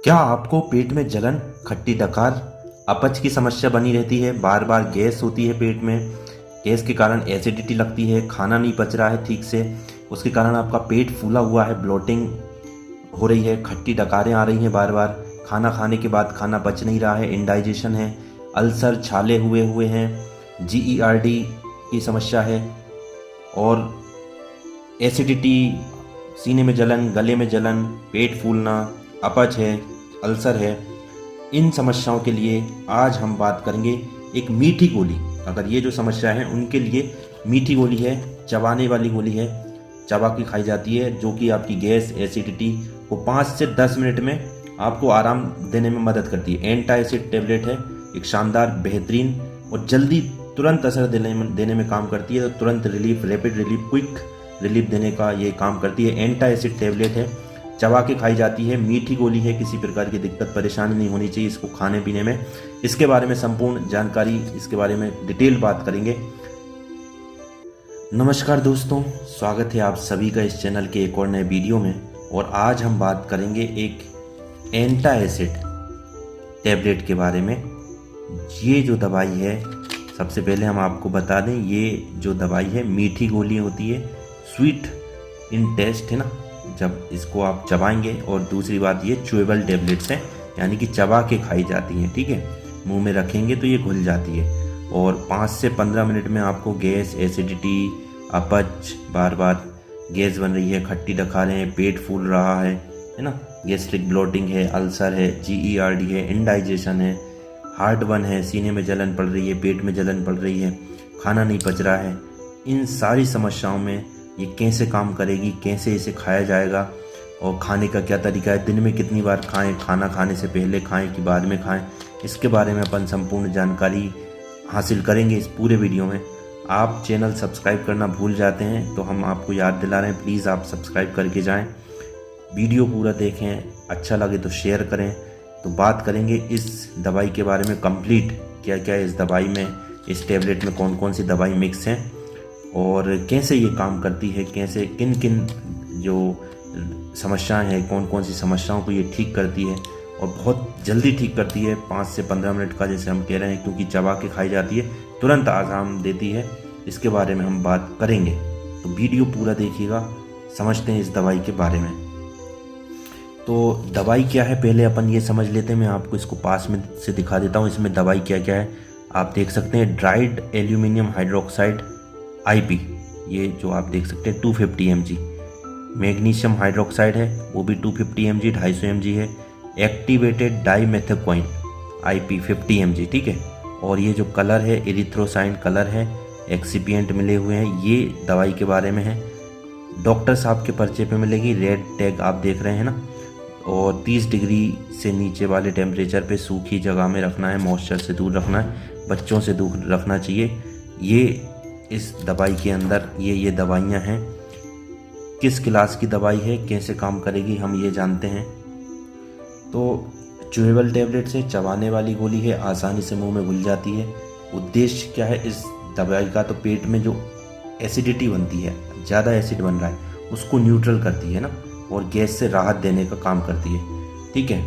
क्या आपको पेट में जलन, खट्टी डकार, अपच की समस्या बनी रहती है? बार बार गैस होती है पेट में, गैस के कारण एसिडिटी लगती है, खाना नहीं पच रहा है ठीक से, उसके कारण आपका पेट फूला हुआ है, ब्लोटिंग हो रही है, खट्टी डकारें आ रही हैं बार बार, खाना खाने के बाद खाना पच नहीं रहा है, इंडाइजेशन है, अल्सर छाले हुए हुए हैं, GERD की समस्या है और एसिडिटी, सीने में जलन, गले में जलन, पेट फूलना, अपच है, अल्सर है। इन समस्याओं के लिए आज हम बात करेंगे एक मीठी गोली। अगर ये जो समस्या है उनके लिए मीठी गोली है, चबाने वाली गोली है, चबा के खाई जाती है, जो कि आपकी गैस, एसिडिटी को 5 से 10 मिनट में आपको आराम देने में मदद करती है। एंटा एसिड टेबलेट है, एक शानदार, बेहतरीन और जल्दी तुरंत असर देने में काम करती है। तो तुरंत relief, rapid relief, quick relief देने का ये काम करती है। एंटा एसिड टेबलेट है, चबा के खाई जाती है, मीठी गोली है, किसी प्रकार की दिक्कत परेशानी नहीं होनी चाहिए इसको खाने पीने में। इसके बारे में संपूर्ण जानकारी, इसके बारे में डिटेल बात करेंगे। नमस्कार दोस्तों, स्वागत है आप सभी का इस चैनल के एक और नए वीडियो में। और आज हम बात करेंगे एक एंटा एसिड टैबलेट के बारे में। ये जो दवाई है, सबसे पहले हम आपको बता दें, ये जो दवाई है मीठी गोली होती है, स्वीट इन टेस्ट है ना, जब इसको आप चबाएंगे। और दूसरी बात, ये च्यूएबल टैबलेट्स हैं, यानी कि चबा के खाई जाती हैं, ठीक है। मुंह में रखेंगे तो ये घुल जाती है और 5 से 15 मिनट में आपको गैस, एसिडिटी, अपच, बार बार गैस बन रही है, खट्टी डकारें हैं, पेट फूल रहा है ना, गैस्ट्रिक ब्लोटिंग है, अल्सर है, GERD है, इंडाइजेशन है, हार्ट बर्न है, सीने में जलन पड़ रही है, पेट में जलन पड़ रही है, खाना नहीं पच रहा है। इन सारी समस्याओं में ये कैसे काम करेगी, कैसे इसे खाया जाएगा और खाने का क्या तरीका है, दिन में कितनी बार खाएं, खाना खाने से पहले खाएं कि बाद में खाएं, इसके बारे में अपन संपूर्ण जानकारी हासिल करेंगे इस पूरे वीडियो में। आप चैनल सब्सक्राइब करना भूल जाते हैं तो हम आपको याद दिला रहे हैं, प्लीज़ आप सब्सक्राइब करके जाएं, वीडियो पूरा देखें, अच्छा लगे तो शेयर करें। तो बात करेंगे इस दवाई के बारे में कंप्लीट, क्या क्या है इस दवाई में, इस टैबलेट में कौन कौन सी दवाई मिक्स हैं और कैसे ये काम करती है, कैसे किन किन जो समस्याएं हैं, कौन कौन सी समस्याओं को ये ठीक करती है और बहुत जल्दी ठीक करती है। 5 से 15 मिनट का जैसे हम कह रहे हैं, क्योंकि चबा के खाई जाती है, तुरंत आराम देती है। इसके बारे में हम बात करेंगे, तो वीडियो पूरा देखिएगा, समझते हैं इस दवाई के बारे में। तो दवाई क्या है पहले अपन ये समझ लेते हैं। मैं आपको इसको पास में से दिखा देता हूँ, इसमें दवाई क्या क्या है आप देख सकते हैं। ड्राइड एल्यूमिनियम हाइड्रोक्साइड IP, ये जो आप देख सकते हैं 250 mg। मैग्नीशियम हाइड्रोक्साइड है, वो भी 250 mg, 250 mg है। एक्टिवेटेड डाइमेथोक्वाइन IP 50 mg, ठीक है। और ये जो कलर है, एरिथ्रोसाइन कलर है, एक्सिपिएंट मिले हुए हैं, ये दवाई के बारे में है। डॉक्टर साहब के पर्चे पे मिलेगी, रेड टैग आप देख रहे हैं ना। और 30 डिग्री से नीचे वाले टेम्परेचर पे सूखी जगह में रखना है, मॉइस्चर से दूर रखना है, बच्चों से दूर रखना चाहिए। ये इस दवाई के अंदर ये दवाइयाँ हैं। किस क्लास की दवाई है, कैसे काम करेगी, हम ये जानते हैं। तो च्यूएबल टैबलेट से, चबाने वाली गोली है, आसानी से मुंह में घुल जाती है। उद्देश्य क्या है इस दवाई का, तो पेट में जो एसिडिटी बनती है, ज़्यादा एसिड बन रहा है, उसको न्यूट्रल करती है ना, और गैस से राहत देने का काम करती है, ठीक है।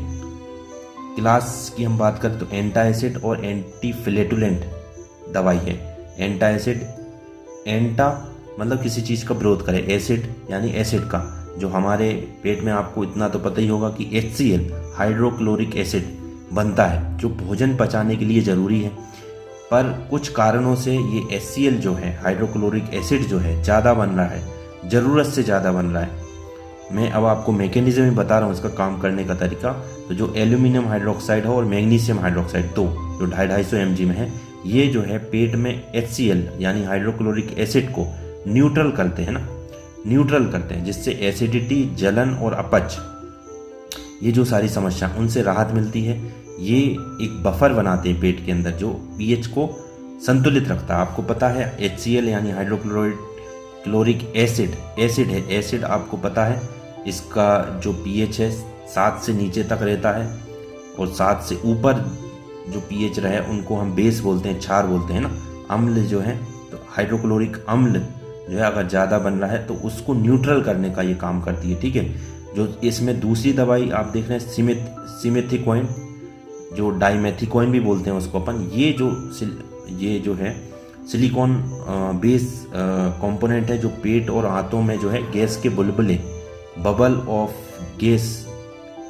क्लास की हम बात करें तो एंटा एसिड और एंटीफ्लेटुलेंट दवाई है। एंटा एसिड, एंटा मतलब किसी चीज़ का विरोध करे, एसिड यानी एसिड का, जो हमारे पेट में आपको इतना तो पता ही होगा कि HCl हाइड्रोक्लोरिक एसिड बनता है, जो भोजन पचाने के लिए ज़रूरी है। पर कुछ कारणों से ये HCl जो है, हाइड्रोक्लोरिक एसिड जो है, ज़्यादा बन रहा है, ज़रूरत से ज़्यादा बन रहा है। मैं अब आपको मैकेनिज्म ही बता रहा हूँ इसका काम करने का तरीका। तो जो एल्यूमिनियम हाइड्रोक्साइड है और मैग्नीशियम हाइड्रोक्साइड, तो जो 250 mg में है, ये जो है पेट में HCl यानी हाइड्रोक्लोरिक एसिड को न्यूट्रल करते हैं ना, न्यूट्रल करते हैं, जिससे एसिडिटी, जलन और अपच, ये जो सारी समस्या, उनसे राहत मिलती है। ये एक बफर बनाते हैं पेट के अंदर, जो pH को संतुलित रखता है। आपको पता है HCl यानी हाइड्रोक्लोरिक एसिड है, एसिड आपको पता है, इसका जो pH है 7 से नीचे तक रहता है, और 7 से ऊपर जो pH रहे उनको हम बेस बोलते हैं, क्षार बोलते हैं ना। अम्ल जो है, तो हाइड्रोक्लोरिक अम्ल जो है अगर ज़्यादा बन रहा है तो उसको न्यूट्रल करने का ये काम करती है, ठीक है। जो इसमें दूसरी दवाई आप देख रहे हैं सिमेथिकोइन, जो डाइमेथिकोइन भी बोलते हैं उसको अपन, ये जो है सिलिकॉन बेस कंपोनेंट है, जो पेट और आंतों में जो है गैस के बुलबुले, बबल ऑफ गैस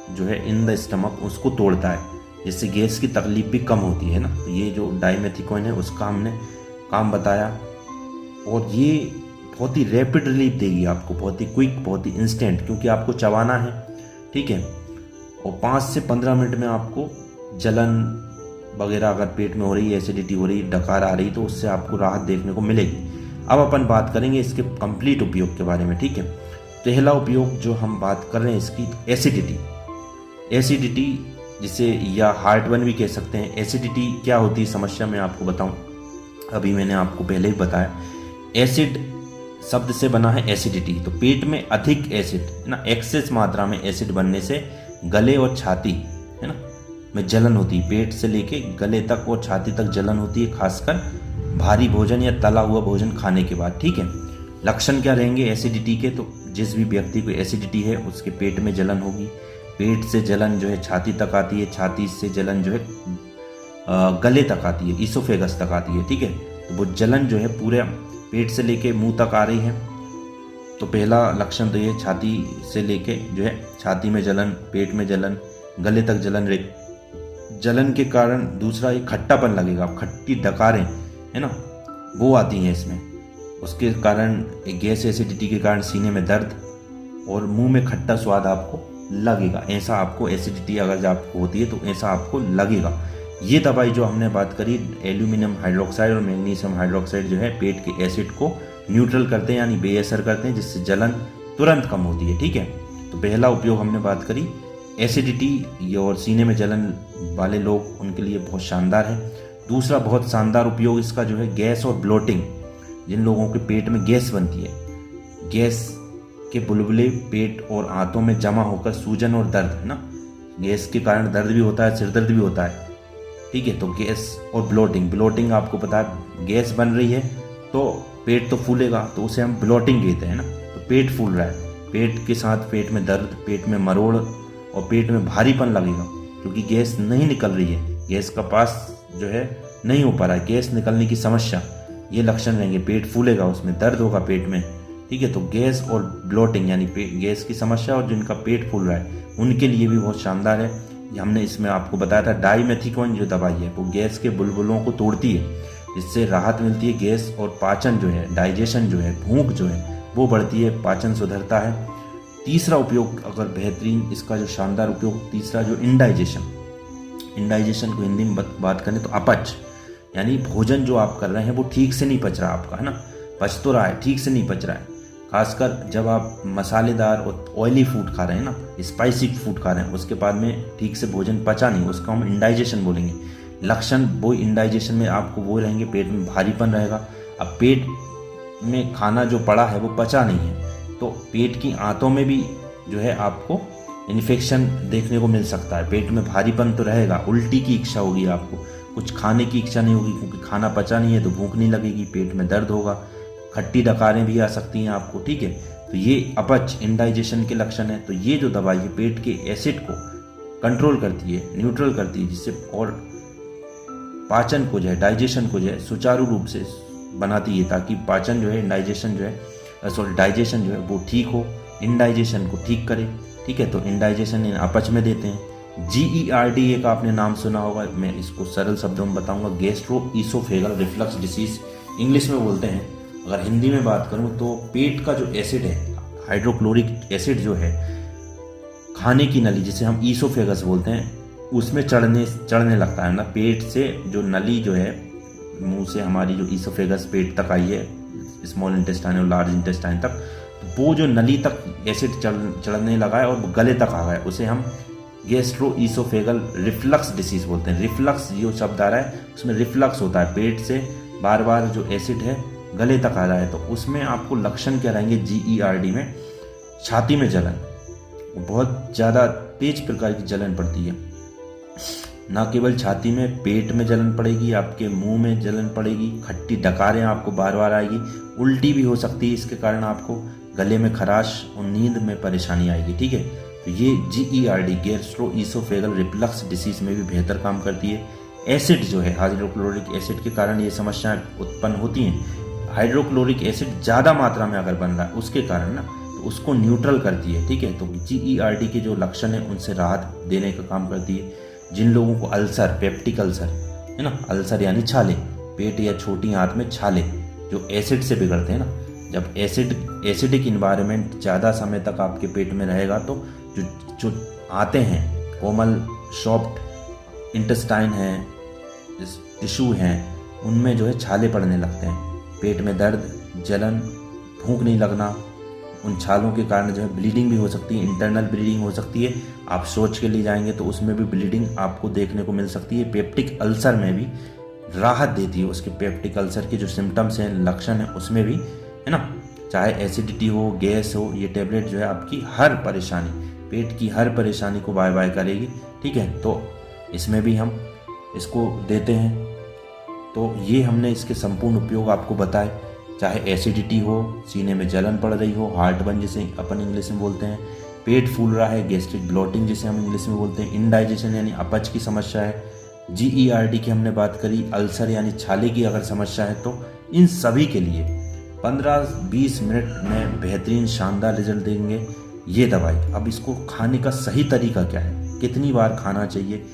जो है इन द स्टमक, उसको तोड़ता है, जिससे गैस की तकलीफ भी कम होती है ना। तो ये जो डाइमेथिकोइन है उसका हमने काम बताया, और ये बहुत ही रैपिड रिलीफ देगी आपको, बहुत ही क्विक, बहुत ही इंस्टेंट, क्योंकि आपको चबाना है, ठीक है। और 5 से 15 मिनट में आपको जलन वगैरह अगर पेट में हो रही है, एसिडिटी हो रही है, डकार आ रही, तो उससे आपको राहत देखने को मिलेगी। अब अपन बात करेंगे इसके कंप्लीट उपयोग के बारे में, ठीक है। पहला उपयोग जो हम बात कर रहे हैं इसकी, एसिडिटी जिसे या हार्टबर्न भी कह सकते हैं। एसिडिटी क्या होती है समस्या, मैं आपको बताऊं, अभी मैंने आपको पहले ही बताया, एसिड शब्द से बना है एसिडिटी। तो पेट में अधिक एसिड ना, एक्सेस मात्रा में एसिड बनने से गले और छाती है ना में जलन होती है, पेट से लेके गले तक और छाती तक जलन होती है, खासकर भारी भोजन या तला हुआ भोजन खाने के बाद, ठीक है। लक्षण क्या रहेंगे एसिडिटी के, तो जिस भी व्यक्ति को एसिडिटी है उसके पेट में जलन होगी, पेट से जलन जो है छाती तक आती है, छाती से जलन जो है गले तक आती है, ईसोफेगस तक आती है, ठीक है। तो वो जलन जो है पूरे पेट से लेके मुंह तक आ रही है। तो पहला लक्षण तो ये, छाती से लेके जो है छाती में जलन, पेट में जलन, गले तक जलन के कारण दूसरा ये खट्टापन लगेगा, खट्टी डकारें है ना वो आती हैं इसमें, उसके कारण गैस एसिडिटी के कारण सीने में दर्द और मुंह में खट्टा स्वाद आपको लगेगा। ऐसा आपको एसिडिटी अगर आपको होती है तो ऐसा आपको लगेगा। ये दवाई जो हमने बात करी, एल्यूमिनियम हाइड्रोक्साइड और मैग्नीशियम हाइड्रोक्साइड जो है पेट के एसिड को न्यूट्रल करते हैं, यानी बेअसर करते हैं, जिससे जलन तुरंत कम होती है, ठीक है। तो पहला उपयोग हमने बात करी एसिडिटी और सीने में जलन वाले लोग, उनके लिए बहुत शानदार है। दूसरा बहुत शानदार उपयोग इसका जो है गैस और ब्लोटिंग, जिन लोगों के पेट में गैस बनती है, गैस के बुलबुले पेट और आंतों में जमा होकर सूजन और दर्द है ना, गैस के कारण दर्द भी होता है, सिर दर्द भी होता है, ठीक है। तो गैस और ब्लोटिंग आपको पता है, गैस बन रही है तो पेट तो फूलेगा, तो उसे हम ब्लोटिंग कहते हैं ना। तो पेट फूल रहा है, पेट के साथ पेट में दर्द, पेट में मरोड़ और पेट में भारीपन लगेगा, क्योंकि गैस नहीं निकल रही है, गैस का पास जो है नहीं हो पा रहा है, गैस निकलने की समस्या, ये लक्षण रहेंगे। पेट फूलेगा, उसमें दर्द होगा पेट में, ठीक है। तो गैस और ब्लोटिंग यानी गैस की समस्या और जिनका पेट फूल रहा है उनके लिए भी बहुत शानदार है। हमने इसमें आपको बताया था डाइमेथिकोइन जो दवाई है वो गैस के बुलबुलों को तोड़ती है, जिससे राहत मिलती है, गैस और पाचन जो है, डाइजेशन जो है, भूख जो है वो बढ़ती है, पाचन सुधरता है। तीसरा उपयोग अगर बेहतरीन इसका जो शानदार उपयोग, तीसरा जो इंडाइजेशन को हिंदी में बात करें तो अपच, यानी भोजन जो आप कर रहे हैं वो ठीक से नहीं पच रहा आपका, है ना, पच तो रहा है, ठीक से नहीं पच रहा है, खासकर जब आप मसालेदार और ऑयली फूड खा रहे हैं ना, स्पाइसी फूड खा रहे हैं, उसके बाद में ठीक से भोजन पचा नहीं, उसका हम इंडाइजेशन बोलेंगे। लक्षण वो इंडाइजेशन में आपको वो रहेंगे, पेट में भारीपन रहेगा। अब पेट में खाना जो पड़ा है वो पचा नहीं है, तो पेट की आंतों में भी जो है आपको इन्फेक्शन देखने को मिल सकता है, पेट में भारीपन तो रहेगा, उल्टी की इच्छा होगी, आपको कुछ खाने की इच्छा नहीं होगी, क्योंकि खाना पचा नहीं है तो भूख नहीं लगेगी, पेट में दर्द होगा, खट्टी डकारें भी आ सकती हैं आपको, ठीक है। तो ये अपच इंडाइजेशन के लक्षण है। तो ये जो दवाई है पेट के एसिड को कंट्रोल करती है, न्यूट्रल करती है, जिससे और पाचन को जो है, डाइजेशन को जो है सुचारू रूप से बनाती है, ताकि पाचन जो है, डाइजेशन जो है वो ठीक हो, इंडाइजेशन को ठीक करे, ठीक है। तो इंडाइजेशन अपच में देते हैं। GERD एक आपने नाम सुना होगा, मैं इसको सरल शब्दों में बताऊंगा, gastro oesophageal reflux disease English में बोलते हैं। अगर हिंदी में बात करूं तो पेट का जो एसिड है, हाइड्रोक्लोरिक एसिड जो है, खाने की नली जिसे हम ईसोफेगस बोलते हैं, उसमें चढ़ने लगता है ना, पेट से जो नली जो है, मुंह से हमारी जो ईसोफेगस पेट तक आई है, स्मॉल इंटेस्टाइन और लार्ज इंटेस्टाइन तक, वो जो नली तक एसिड चढ़ने लगा है और वो गले तक आ गया है, उसे हम गैस्ट्रो ईसोफेगल रिफ्लक्स डिसीज बोलते हैं। रिफ्लक्स जो शब्द आ रहा है उसमें रिफ्लक्स होता है, पेट से बार बार जो एसिड है गले तक आ रहा है। तो उसमें आपको लक्षण क्या रहेंगे GERD में, छाती में जलन, बहुत ज़्यादा तेज प्रकार की जलन पड़ती है, ना केवल छाती में, पेट में जलन पड़ेगी, आपके मुंह में जलन पड़ेगी, खट्टी डकारें आपको बार बार आएगी, उल्टी भी हो सकती है इसके कारण आपको, गले में खराश और नींद में परेशानी आएगी। ठीक है, तो ये GERD गैस्ट्रोइसोफेगल रिफ्लक्स डिसीज में भी बेहतर काम करती है। एसिड जो है हाइड्रोक्लोरिक एसिड के कारण ये समस्याएं उत्पन्न होती हैं। हाइड्रोक्लोरिक एसिड ज़्यादा मात्रा में अगर बन रहा है उसके कारण ना, तो उसको न्यूट्रल करती है। ठीक है, तो GERD के जो लक्षण हैं उनसे राहत देने का काम करती है। जिन लोगों को अल्सर, पेप्टिक अल्सर है ना, अल्सर यानी छाले, पेट या छोटी आंत में छाले जो एसिड से बिगड़ते हैं ना, जब एसिडिक इन्वायरमेंट ज़्यादा समय तक आपके पेट में रहेगा तो जो आते हैं कोमल सॉफ्ट इंटेस्टाइन है, टिश्यू हैं, उनमें जो है छाले पड़ने लगते हैं। पेट में दर्द, जलन, भूख नहीं लगना, उन छालों के कारण जो है ब्लीडिंग भी हो सकती है, इंटरनल ब्लीडिंग हो सकती है। आप सोच के लिए जाएंगे तो उसमें भी ब्लीडिंग आपको देखने को मिल सकती है। पेप्टिक अल्सर में भी राहत देती है, उसके पेप्टिक अल्सर के जो सिम्टम्स हैं, लक्षण हैं, उसमें भी है ना, चाहे एसिडिटी हो, गैस हो, ये टेबलेट जो है आपकी हर परेशानी, पेट की हर परेशानी को बाय बाय करेगी। ठीक है, तो इसमें भी हम इसको देते हैं। तो ये हमने इसके संपूर्ण उपयोग आपको बताए। चाहे एसिडिटी हो, सीने में जलन पड़ रही हो, हार्ट बर्न जिसे अपन इंग्लिश में बोलते हैं, पेट फूल रहा है, गैस्ट्रिक ब्लोटिंग जिसे हम इंग्लिश में बोलते हैं, इंडाइजेशन यानी अपच की समस्या है, GERD की हमने बात करी, अल्सर यानी छाले की अगर समस्या है, तो इन सभी के लिए 15-20 मिनट में बेहतरीन शानदार रिजल्ट देंगे ये दवाई। अब इसको खाने का सही तरीका क्या है, कितनी बार खाना चाहिए,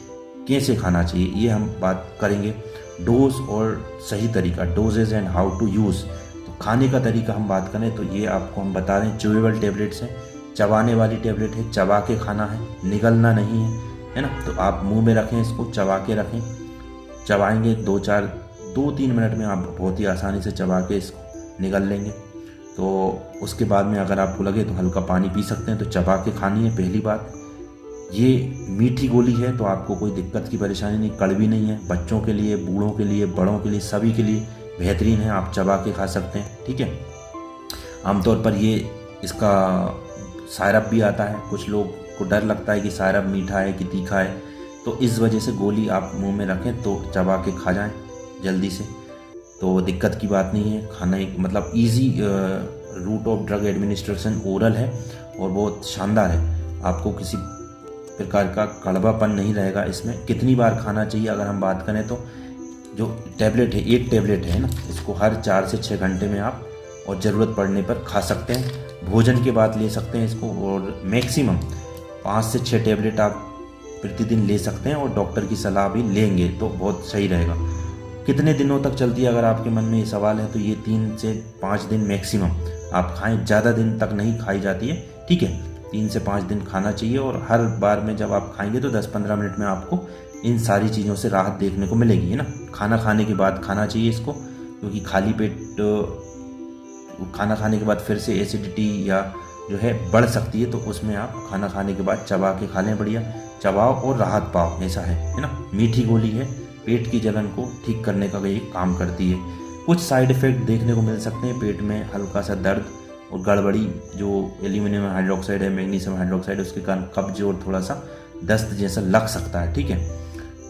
कैसे खाना चाहिए, ये हम बात करेंगे। डोज और सही तरीका, doses and how to use. तो खाने का तरीका हम बात करें तो ये आपको हम बता रहे हैं, च्यूएबल टेबलेट्स हैं, चबाने वाली टेबलेट है, चबा के खाना है, निगलना नहीं है ना। तो आप मुंह में रखें, इसको चबा के रखें, चबाएंगे 2-3 मिनट में आप बहुत ही आसानी से चबा के इसको निगल लेंगे। तो उसके बाद में अगर आपको लगे तो हल्का पानी पी सकते हैं। तो चबा के खानी है पहली बात। ये मीठी गोली है तो आपको कोई दिक्कत की परेशानी नहीं, कड़वी नहीं है। बच्चों के लिए, बूढ़ों के लिए, बड़ों के लिए, सभी के लिए बेहतरीन है, आप चबा के खा सकते हैं। ठीक है, आमतौर पर ये इसका सायरप भी आता है, कुछ लोग को डर लगता है कि सायरप मीठा है कि तीखा है, तो इस वजह से गोली आप मुंह में रखें तो चबा के खा जाएं जल्दी से, तो दिक्कत की बात नहीं है। खाना एक मतलब easy route of drug administration oral है और बहुत शानदार है, आपको किसी प्रकार का कड़वापन नहीं रहेगा इसमें। कितनी बार खाना चाहिए अगर हम बात करें तो जो टैबलेट है, एक टैबलेट है ना, इसको हर 4 से 6 घंटे में आप और ज़रूरत पड़ने पर खा सकते हैं। भोजन के बाद ले सकते हैं इसको, और मैक्सिमम 5 से 6 टैबलेट आप प्रतिदिन ले सकते हैं, और डॉक्टर की सलाह भी लेंगे तो बहुत सही रहेगा। कितने दिनों तक चलती है अगर आपके मन में ये सवाल है, तो ये 3 से 5 दिन मैक्सिमम आप खाएं, ज़्यादा दिन तक नहीं खाई जाती है। ठीक है, 3 से 5 दिन खाना चाहिए, और हर बार में जब आप खाएंगे तो 10-15 मिनट में आपको इन सारी चीज़ों से राहत देखने को मिलेगी, है ना। खाना खाने के बाद खाना चाहिए इसको, क्योंकि खाली पेट खाना खाने के बाद फिर से एसिडिटी या जो है बढ़ सकती है, तो उसमें आप खाना खाने के बाद चबा के खा लें, बढ़िया चबाओ और राहत पाओ, ऐसा है ना। मीठी गोली है, पेट की जलन को ठीक करने का ये काम करती है। कुछ साइड इफ़ेक्ट देखने को मिल सकते हैं, पेट में हल्का सा दर्द और गड़बड़ी, जो एल्यूमिनियम हाइड्रोक्साइड है, मैग्नीशियम हाइड्रोक्साइड, उसके कारण कब्ज और थोड़ा सा दस्त जैसा लग सकता है। ठीक है,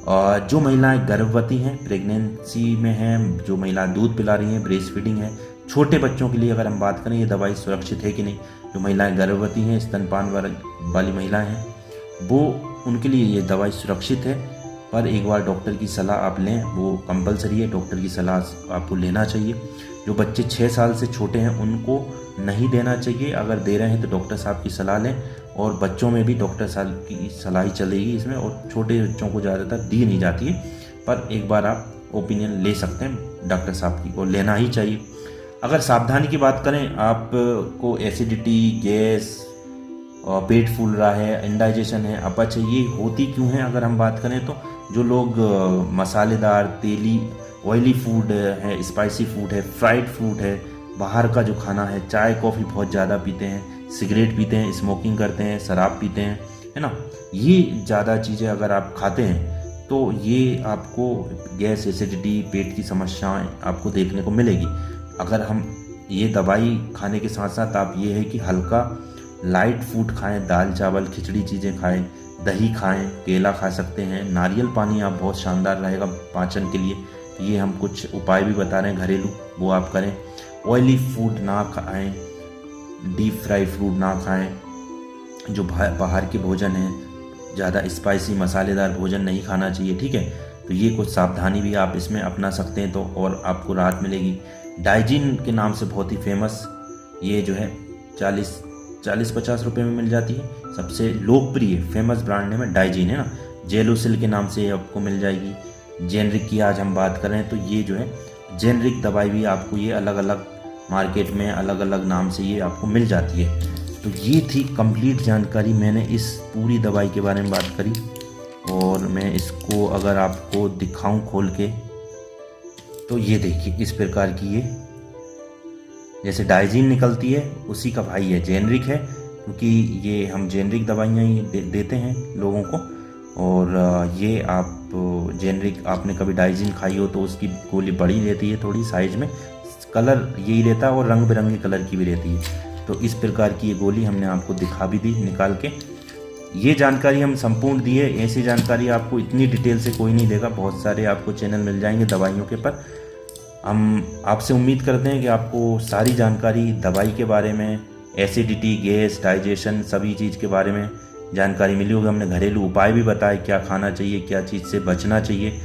और जो महिलाएं गर्भवती हैं, प्रेगनेंसी में हैं, जो महिलाएं दूध पिला रही हैं, ब्रेस्ट फीडिंग है, छोटे बच्चों के लिए अगर हम बात करें ये दवाई सुरक्षित है कि नहीं, जो महिलाएं गर्भवती हैं, स्तनपान वाली महिलाएं हैं, वो उनके लिए ये दवाई सुरक्षित है। पर एक बार डॉक्टर की सलाह आप लें, वो कंपलसरी है, डॉक्टर की सलाह आपको लेना चाहिए। जो बच्चे 6 साल से छोटे हैं उनको नहीं देना चाहिए, अगर दे रहे हैं तो डॉक्टर साहब की सलाह लें, और बच्चों में भी डॉक्टर साहब की सलाह ही चलेगी इसमें, और छोटे बच्चों को ज़्यादातर दी नहीं जाती है, पर एक बार आप ओपिनियन ले सकते हैं डॉक्टर साहब की, और लेना ही चाहिए। अगर सावधानी की बात करें, आपको एसिडिटी, गैस और पेट फूल रहा है, इंडाइजेशन है, अपच है, ये होती क्यों है अगर हम बात करें तो जो लोग मसालेदार, तेली, ऑयली फूड है, स्पाइसी फूड है, फ्राइड फूड है, बाहर का जो खाना है, चाय कॉफ़ी बहुत ज़्यादा पीते हैं, सिगरेट पीते हैं, स्मोकिंग करते हैं, शराब पीते हैं, है ना, ये ज़्यादा चीज़ें अगर आप खाते हैं तो ये आपको गैस, एसिडिटी, पेट की समस्याएं आपको देखने को मिलेगी। अगर हम ये दवाई खाने के साथ साथ आप ये है कि हल्का लाइट फूड खाएं, दाल चावल खिचड़ी चीज़ें खाएं, दही खाएं, केला खा सकते हैं, नारियल पानी आप बहुत शानदार रहेगा पाचन के लिए। ये हम कुछ उपाय भी बता रहे हैं घरेलू, वो आप करें। ऑयली फूड ना खाएं, डीप फ्राई फ्रूट ना खाएं, जो बाहर के भोजन है, ज़्यादा स्पाइसी मसालेदार भोजन नहीं खाना चाहिए, ठीक है। तो ये कुछ सावधानी भी आप इसमें अपना सकते हैं तो और आपको राहत मिलेगी। डाइजीन के नाम से बहुत ही फेमस ये जो है 40-50 रुपये में मिल जाती है। सबसे लोकप्रिय फेमस ब्रांड नेम है डाइजीन, है ना। जेलोसिल के नाम से आपको मिल जाएगी। जेनरिक की आज हम बात करें तो ये जो है जेनरिक दवाई भी आपको ये अलग अलग मार्केट में अलग अलग नाम से ये आपको मिल जाती है। तो ये थी कंप्लीट जानकारी, मैंने इस पूरी दवाई के बारे में बात करी। और मैं इसको अगर आपको दिखाऊं खोल के तो ये देखिए इस प्रकार की ये जैसे डाइजीन निकलती है उसी का भाई है जेनरिक है, क्योंकि ये हम जेनरिक दवाइयाँ ही देते हैं लोगों को। और ये आप जेनरिक आपने कभी डाइजीन खाई हो तो उसकी गोली बड़ी रहती है थोड़ी साइज में, कलर यही रहता है और रंग बिरंगे कलर की भी रहती है। तो इस प्रकार की ये गोली हमने आपको दिखा भी दी निकाल के। ये जानकारी हम संपूर्ण दी है, ऐसी जानकारी आपको इतनी डिटेल से कोई नहीं देगा। बहुत सारे आपको चैनल मिल जाएंगे दवाइयों के पर। हम आपसे उम्मीद करते हैं कि आपको सारी जानकारी दवाई के बारे में, एसिडिटी, गैस, डाइजेशन, सभी चीज़ के बारे में जानकारी मिली होगी। हमने घरेलू उपाय भी बताए, क्या खाना चाहिए, क्या चीज़ से बचना चाहिए।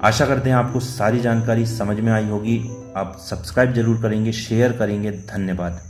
आशा करते हैं आपको सारी जानकारी समझ में आई होगी। आप सब्सक्राइब जरूर करेंगे, शेयर करेंगे। धन्यवाद।